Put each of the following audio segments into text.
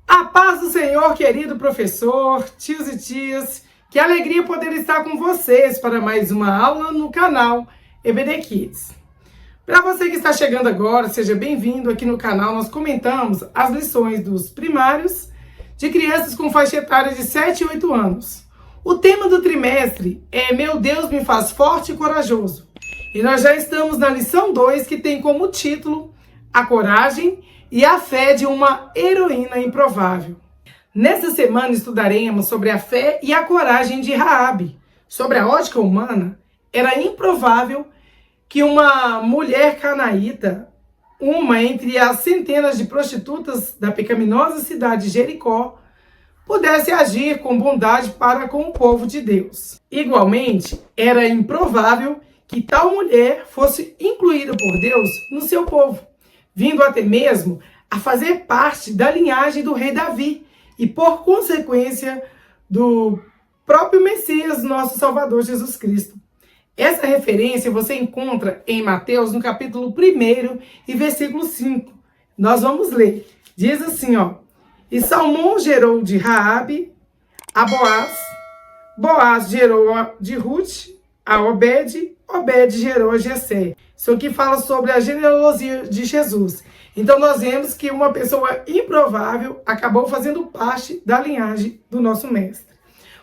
A paz do Senhor, querido professor, tios e tias. Que alegria poder estar com vocês para mais uma aula no canal EBD Kids. Para você que está chegando agora, seja bem-vindo. Aqui no canal nós comentamos as lições dos primários de crianças com faixa etária de 7 e 8 anos. O tema do trimestre é Meu Deus me faz forte e corajoso. E nós já estamos na lição 2, que tem como título A Coragem e a Fé de uma Heroína Improvável. Nessa semana estudaremos sobre a fé e a coragem de Raabe. Sobre a ótica humana, era improvável que uma mulher canaíta, uma entre as centenas de prostitutas da pecaminosa cidade de Jericó, pudesse agir com bondade para com o povo de Deus. Igualmente, era improvável que tal mulher fosse incluída por Deus no seu povo, vindo até mesmo a fazer parte da linhagem do rei Davi e, por consequência, do próprio Messias, nosso Salvador Jesus Cristo. Essa referência você encontra em Mateus, no capítulo 1 e versículo 5. Nós vamos ler. Diz assim, E Salmão gerou de Raabe a Boaz, Boaz gerou de Ruth a Obed, Obed gerou a Jessé. Isso aqui fala sobre a genealogia de Jesus. Então nós vemos que uma pessoa improvável acabou fazendo parte da linhagem do nosso mestre.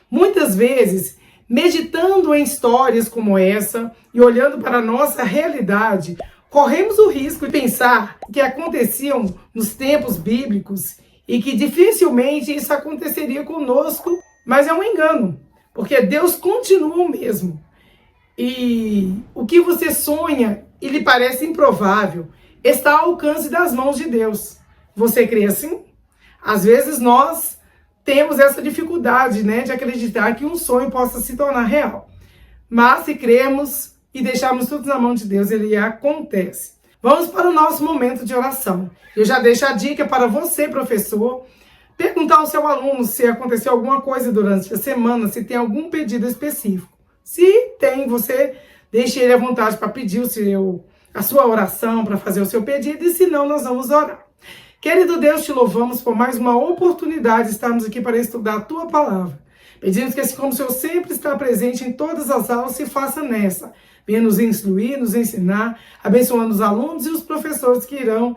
Muitas vezes, meditando em histórias como essa e olhando para a nossa realidade, corremos o risco de pensar que aconteciam nos tempos bíblicos e que dificilmente isso aconteceria conosco, mas é um engano, porque Deus continua o mesmo. E o que você sonha e lhe parece improvável está ao alcance das mãos de Deus. Você crê assim? Às vezes nós temos essa dificuldade, de acreditar que um sonho possa se tornar real. Mas se cremos e deixarmos tudo na mão de Deus, ele acontece. Vamos para o nosso momento de oração. Eu já deixo a dica para você, professor, perguntar ao seu aluno se aconteceu alguma coisa durante a semana, se tem algum pedido específico. Se tem, você deixe ele à vontade para pedir a sua oração, para fazer o seu pedido, e se não, nós vamos orar. Querido Deus, te louvamos por mais uma oportunidade de estarmos aqui para estudar a tua palavra. Pedimos que, assim como o Senhor sempre está presente em todas as aulas, se faça nessa. Venha nos instruir, nos ensinar, abençoando os alunos e os professores que irão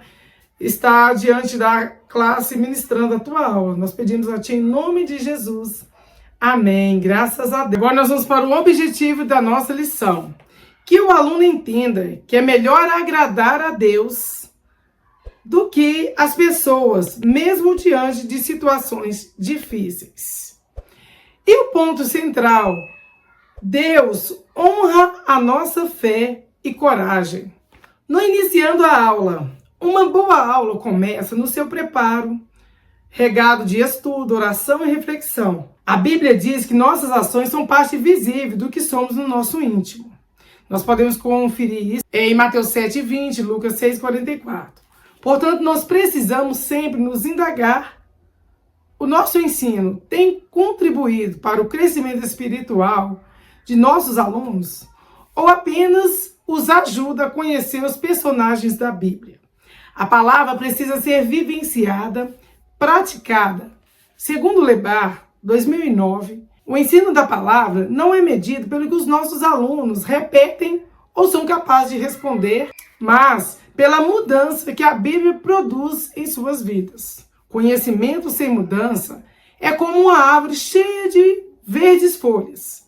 estar diante da classe ministrando a tua aula. Nós pedimos a ti em nome de Jesus. Amém. Graças a Deus. Agora nós vamos para o objetivo da nossa lição. Que o aluno entenda que é melhor agradar a Deus do que as pessoas, mesmo diante de situações difíceis. E o ponto central, Deus honra a nossa fé e coragem. No iniciando a aula, uma boa aula começa no seu preparo, regado de estudo, oração e reflexão. A Bíblia diz que nossas ações são parte visível do que somos no nosso íntimo. Nós podemos conferir isso em Mateus 7:20, Lucas 6:44. Portanto, nós precisamos sempre nos indagar. O nosso ensino tem contribuído para o crescimento espiritual de nossos alunos ou apenas os ajuda a conhecer os personagens da Bíblia? A palavra precisa ser vivenciada, praticada. Segundo Lebar, 2009, o ensino da palavra não é medido pelo que os nossos alunos repetem ou são capazes de responder, mas pela mudança que a Bíblia produz em suas vidas. Conhecimento sem mudança é como uma árvore cheia de verdes folhas,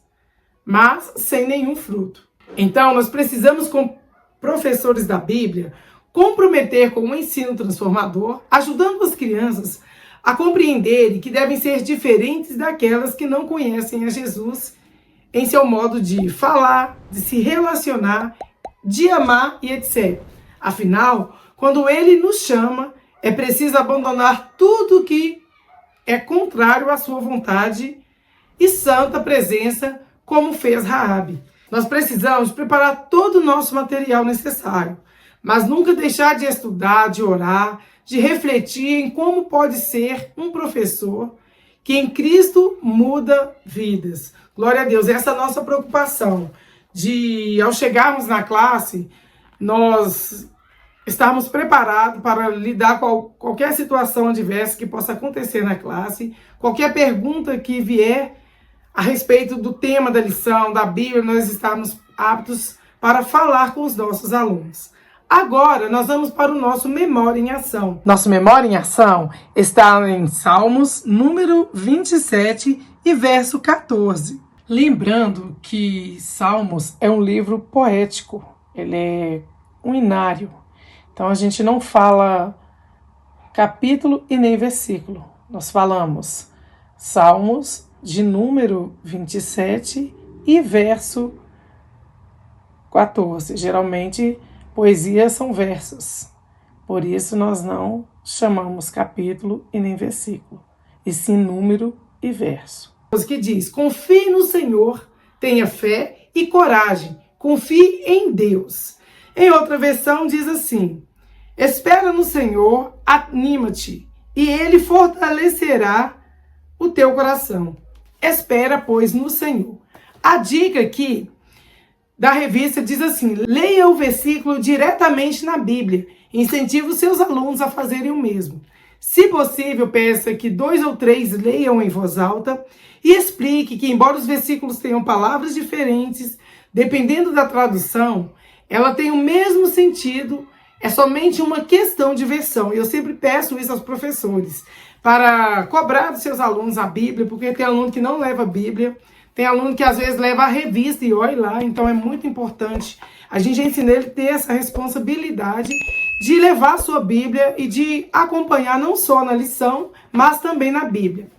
mas sem nenhum fruto. Então, nós precisamos, como professores da Bíblia, comprometer com o ensino transformador, ajudando as crianças a compreenderem que devem ser diferentes daquelas que não conhecem a Jesus em seu modo de falar, de se relacionar, de amar e etc. Afinal, quando ele nos chama, é preciso abandonar tudo que é contrário à sua vontade e santa presença, como fez Raabe. Nós precisamos preparar todo o nosso material necessário, mas nunca deixar de estudar, de orar, de refletir em como pode ser um professor que em Cristo muda vidas. Glória a Deus, essa é a nossa preocupação, de ao chegarmos na classe, nós estarmos preparados para lidar com qualquer situação adversa que possa acontecer na classe, qualquer pergunta que vier a respeito do tema da lição, da Bíblia, nós estamos aptos para falar com os nossos alunos. Agora, nós vamos para o nosso Memória em Ação. Nosso Memória em Ação está em Salmos, número 27 e verso 14. Lembrando que Salmos é um livro poético, ele é um inário. Então, a gente não fala capítulo e nem versículo. Nós falamos Salmos de número 27 e verso 14. Geralmente, poesias são versos. Por isso, nós não chamamos capítulo e nem versículo, e sim número e verso. Que diz: confie no Senhor, tenha fé e coragem, confie em Deus. Em outra versão diz assim: espera no Senhor, anima-te, e Ele fortalecerá o teu coração. Espera, pois, no Senhor. A dica aqui da revista diz assim: leia o versículo diretamente na Bíblia. Incentive os seus alunos a fazerem o mesmo. Se possível, peça que 2 ou 3 leiam em voz alta e explique que, embora os versículos tenham palavras diferentes, dependendo da tradução, ela tem o mesmo sentido, é somente uma questão de versão. E eu sempre peço isso aos professores, para cobrar dos seus alunos a Bíblia, porque tem aluno que não leva a Bíblia, tem aluno que às vezes leva a revista e olha lá, então é muito importante a gente ensinar ele a ter essa responsabilidade de levar a sua Bíblia e de acompanhar não só na lição, mas também na Bíblia.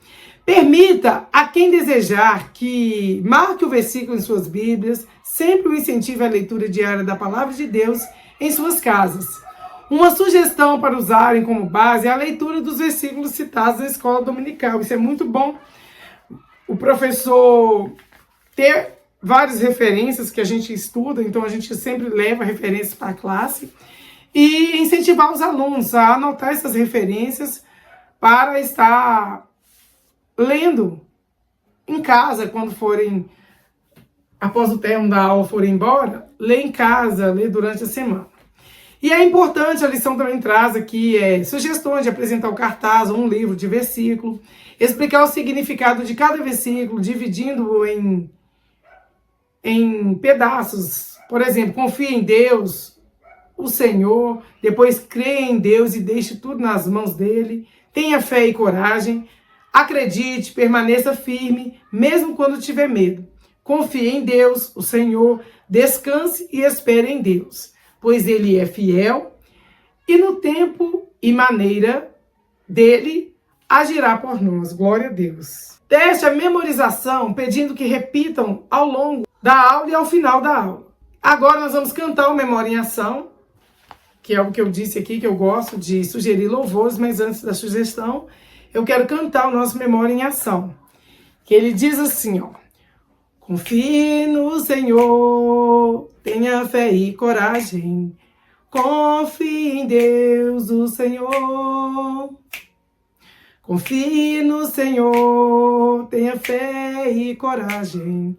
Permita a quem desejar que marque o versículo em suas Bíblias, sempre o incentive à leitura diária da Palavra de Deus em suas casas. Uma sugestão para usarem como base é a leitura dos versículos citados na escola dominical. Isso é muito bom, o professor ter várias referências que a gente estuda, então a gente sempre leva referências para a classe, e incentivar os alunos a anotar essas referências para estar lendo em casa, quando forem, após o término da aula, forem embora, ler em casa, ler durante a semana. E é importante, a lição também traz aqui sugestões de apresentar o cartaz ou um livro de versículo, explicar o significado de cada versículo, dividindo-o em pedaços. Por exemplo, confie em Deus, o Senhor, depois creia em Deus e deixe tudo nas mãos dele, tenha fé e coragem, acredite, permaneça firme, mesmo quando tiver medo. Confie em Deus, o Senhor, descanse e espere em Deus, pois Ele é fiel e no tempo e maneira dele agirá por nós. Glória a Deus. Teste a memorização, pedindo que repitam ao longo da aula e ao final da aula. Agora nós vamos cantar o Memória em Ação, que é o que eu disse aqui, que eu gosto de sugerir louvores, mas antes da sugestão, eu quero cantar o nosso Memória em Ação, que ele diz assim, ó: confie no Senhor, tenha fé e coragem, confie em Deus, o Senhor. Confie no Senhor, tenha fé e coragem,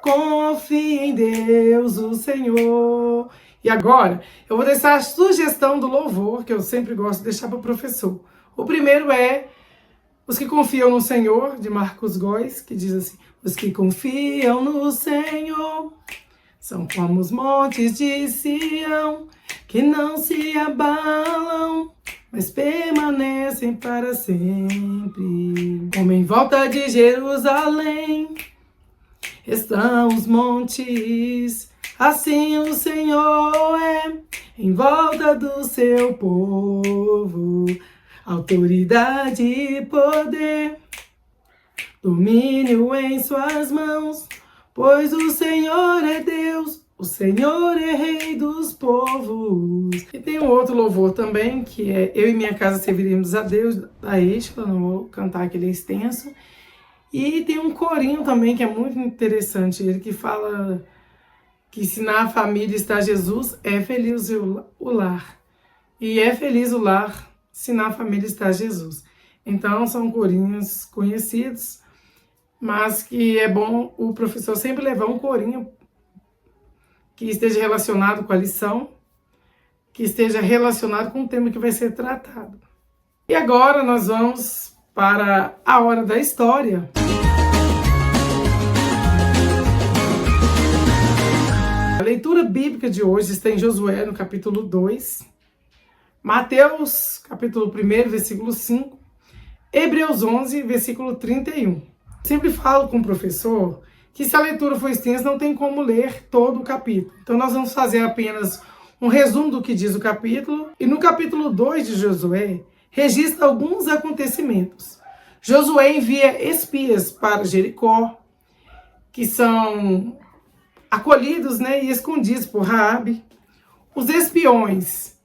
confie em Deus, o Senhor. E agora, eu vou deixar a sugestão do louvor, que eu sempre gosto de deixar para o professor. O primeiro é Os que Confiam no Senhor, de Marcos Góes, que diz assim: os que confiam no Senhor são como os montes de Sião, que não se abalam, mas permanecem para sempre. Como em volta de Jerusalém estão os montes, assim o Senhor é em volta do seu povo. Autoridade e poder, domínio em suas mãos, pois o Senhor é Deus, o Senhor é Rei dos povos. E tem um outro louvor também, que é Eu e Minha Casa Serviremos a Deus, da Êxtila, não vou cantar, que ele é extenso. E tem um corinho também, que é muito interessante, ele que fala que se na família está Jesus, é feliz o lar. E é feliz o lar se na família está Jesus. Então, são corinhos conhecidos, mas que é bom o professor sempre levar um corinho que esteja relacionado com a lição, que esteja relacionado com o tema que vai ser tratado. E agora nós vamos para a hora da história. A leitura bíblica de hoje está em Josué, no capítulo 2, Mateus, capítulo 1, versículo 5, Hebreus 11, versículo 31. Sempre falo com o professor que se a leitura for extensa, não tem como ler todo o capítulo. Então nós vamos fazer apenas um resumo do que diz o capítulo. E no capítulo 2 de Josué, registra alguns acontecimentos. Josué envia espias para Jericó, que são acolhidos, e escondidos por Raabe. Os espiões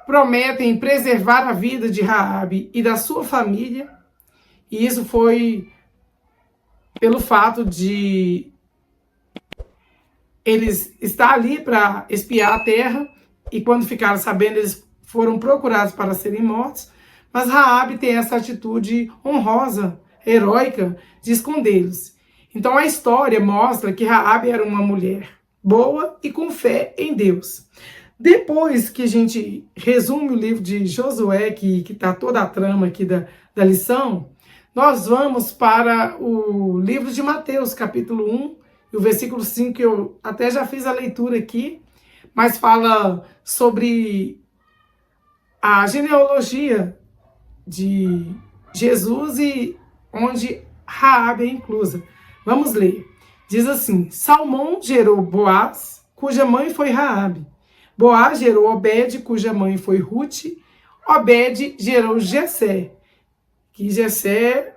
prometem preservar a vida de Raabe e da sua família. E isso foi pelo fato de eles estar ali para espiar a terra, e quando ficaram sabendo, eles foram procurados para serem mortos. Mas Raabe tem essa atitude honrosa, heróica, de escondê-los. Então a história mostra que Raabe era uma mulher boa e com fé em Deus. Depois que a gente resume o livro de Josué, que está toda a trama aqui da lição, nós vamos para o livro de Mateus, capítulo 1, e o versículo 5, que eu até já fiz a leitura aqui, mas fala sobre a genealogia de Jesus e onde Raabe é inclusa. Vamos ler. Diz assim: Salmão gerou Boaz, cuja mãe foi Raabe. Boaz gerou Obed, cuja mãe foi Ruth. Obed gerou Jessé, que Jessé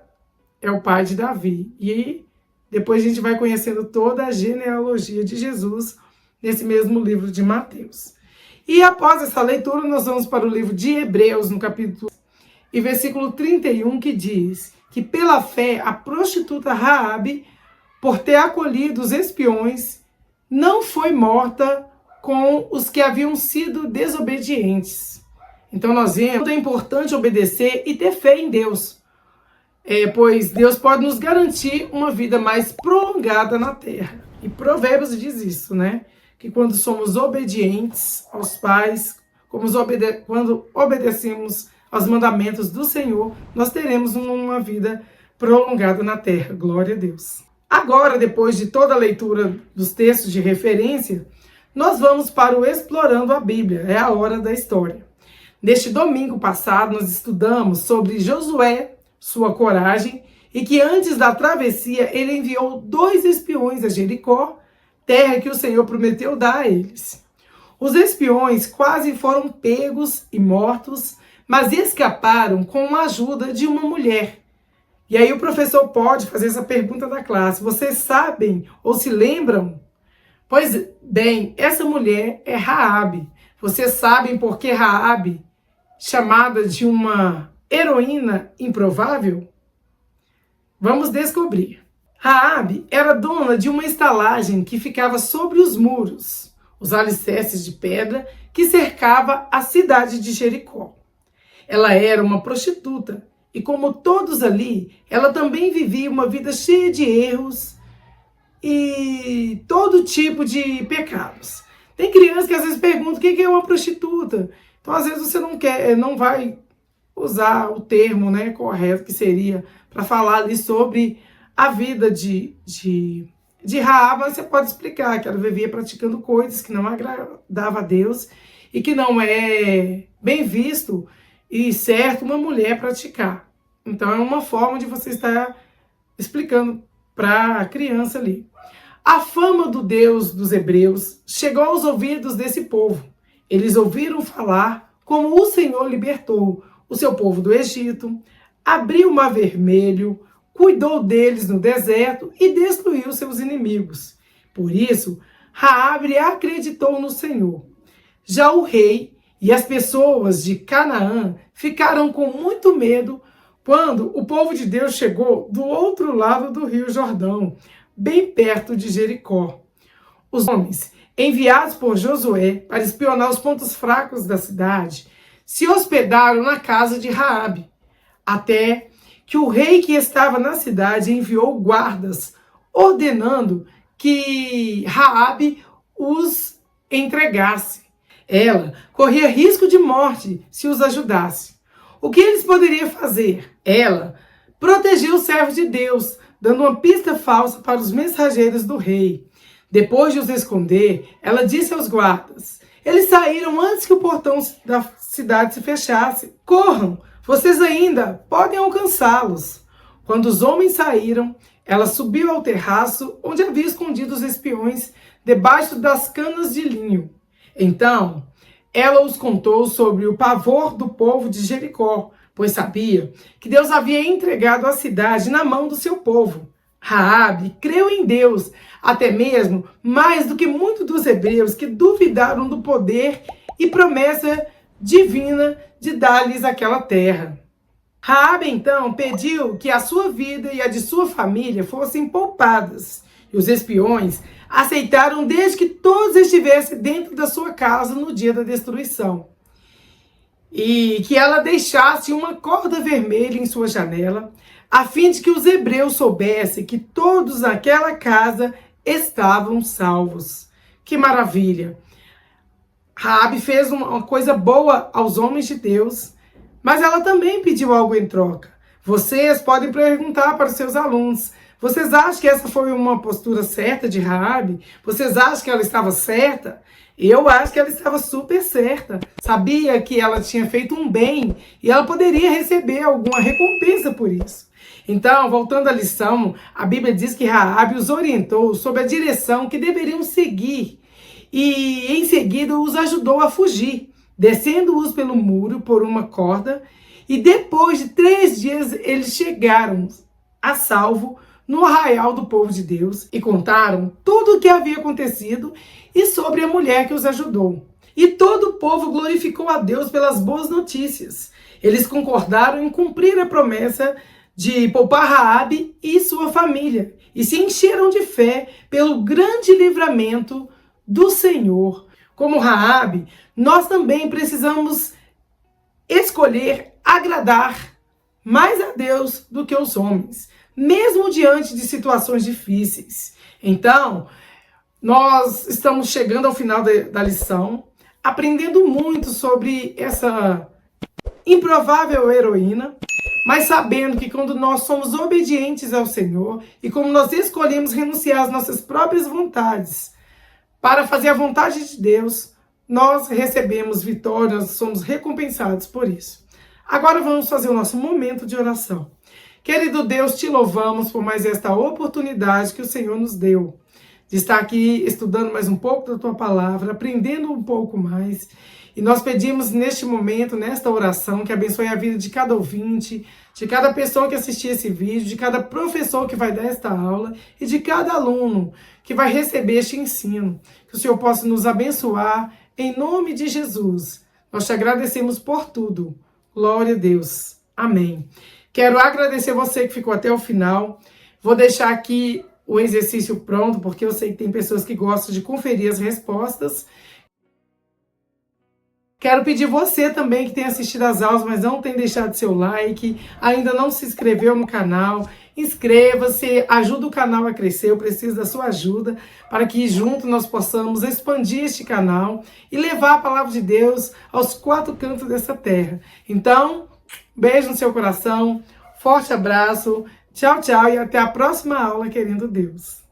é o pai de Davi. E depois a gente vai conhecendo toda a genealogia de Jesus nesse mesmo livro de Mateus. E após essa leitura, nós vamos para o livro de Hebreus, no capítulo e versículo 31, que diz que pela fé a prostituta Raabe, por ter acolhido os espiões, não foi morta com os que haviam sido desobedientes. Então nós vemos que é importante obedecer e ter fé em Deus, pois Deus pode nos garantir uma vida mais prolongada na terra. E Provérbios diz isso, que quando somos obedientes aos pais, quando obedecemos aos mandamentos do Senhor, nós teremos uma vida prolongada na terra. Glória a Deus. Agora, depois de toda a leitura dos textos de referência, nós vamos para o Explorando a Bíblia. É a hora da história. Neste domingo passado, nós estudamos sobre Josué, sua coragem, e que antes da travessia ele enviou 2 espiões a Jericó, terra que o Senhor prometeu dar a eles. Os espiões quase foram pegos e mortos, mas escaparam com a ajuda de uma mulher. E aí o professor pode fazer essa pergunta da classe: vocês sabem ou se lembram? Pois bem, essa mulher é Raabe. Vocês sabem por que Raabe, chamada de uma heroína improvável? Vamos descobrir. Raabe era dona de uma estalagem que ficava sobre os muros, os alicerces de pedra que cercava a cidade de Jericó. Ela era uma prostituta e, como todos ali, ela também vivia uma vida cheia de erros e todo tipo de pecados. Tem crianças que às vezes perguntam o que é uma prostituta. Então, às vezes você não vai usar o termo correto que seria para falar ali sobre a vida de Raabe. Você pode explicar que ela vivia praticando coisas que não agradavam a Deus e que não é bem visto e certo uma mulher praticar. Então é uma forma de você estar explicando para a criança ali. A fama do Deus dos hebreus chegou aos ouvidos desse povo. Eles ouviram falar como o Senhor libertou o seu povo do Egito, abriu o Mar Vermelho, cuidou deles no deserto e destruiu seus inimigos. Por isso, Raabe acreditou no Senhor. Já o rei e as pessoas de Canaã ficaram com muito medo quando o povo de Deus chegou do outro lado do rio Jordão, bem perto de Jericó. Os homens enviados por Josué para espionar os pontos fracos da cidade se hospedaram na casa de Raabe, até que o rei que estava na cidade enviou guardas, ordenando que Raabe os entregasse. Ela corria risco de morte se os ajudasse. O que eles poderiam fazer? Ela protegeu os servos de Deus, dando uma pista falsa para os mensageiros do rei. Depois de os esconder, ela disse aos guardas: eles saíram antes que o portão da cidade se fechasse. Corram, vocês ainda podem alcançá-los. Quando os homens saíram, ela subiu ao terraço onde havia escondido os espiões debaixo das canas de linho. Então, ela os contou sobre o pavor do povo de Jericó, pois sabia que Deus havia entregado a cidade na mão do seu povo. Raabe creu em Deus, até mesmo mais do que muitos dos hebreus que duvidaram do poder e promessa divina de dar-lhes aquela terra. Raabe então pediu que a sua vida e a de sua família fossem poupadas, e os espiões aceitaram desde que todos estivessem dentro da sua casa no dia da destruição. E que ela deixasse uma corda vermelha em sua janela, a fim de que os hebreus soubessem que todos naquela casa estavam salvos. Que maravilha! Raabe fez uma coisa boa aos homens de Deus, mas ela também pediu algo em troca. Vocês podem perguntar para os seus alunos: vocês acham que essa foi uma postura certa de Raabe? Vocês acham que ela estava certa? Eu acho que ela estava super certa. Sabia que ela tinha feito um bem e ela poderia receber alguma recompensa por isso. Então, voltando à lição, a Bíblia diz que Raabe os orientou sobre a direção que deveriam seguir e em seguida os ajudou a fugir, descendo-os pelo muro por uma corda, e depois de 3 dias eles chegaram a salvo no arraial do povo de Deus e contaram tudo o que havia acontecido e sobre a mulher que os ajudou. E todo o povo glorificou a Deus pelas boas notícias. Eles concordaram em cumprir a promessa de poupar Raabe e sua família e se encheram de fé pelo grande livramento do Senhor. Como Raabe, nós também precisamos escolher agradar mais a Deus do que os homens, mesmo diante de situações difíceis. Então, nós estamos chegando ao final da lição, aprendendo muito sobre essa improvável heroína, mas sabendo que quando nós somos obedientes ao Senhor e como nós escolhemos renunciar às nossas próprias vontades para fazer a vontade de Deus, nós recebemos vitória, nós somos recompensados por isso. Agora vamos fazer o nosso momento de oração. Querido Deus, te louvamos por mais esta oportunidade que o Senhor nos deu de estar aqui estudando mais um pouco da tua palavra, aprendendo um pouco mais. E nós pedimos neste momento, nesta oração, que abençoe a vida de cada ouvinte, de cada pessoa que assistir esse vídeo, de cada professor que vai dar esta aula e de cada aluno que vai receber este ensino. Que o Senhor possa nos abençoar em nome de Jesus. Nós te agradecemos por tudo. Glória a Deus. Amém. Quero agradecer você que ficou até o final. Vou deixar aqui o exercício pronto, porque eu sei que tem pessoas que gostam de conferir as respostas. Quero pedir você também que tem assistido às aulas, mas não tem deixado seu like, ainda não se inscreveu no canal, inscreva-se, ajuda o canal a crescer, eu preciso da sua ajuda, para que juntos nós possamos expandir este canal e levar a palavra de Deus aos 4 cantos dessa terra. Então, beijo no seu coração, forte abraço, tchau, tchau e até a próxima aula, querendo Deus.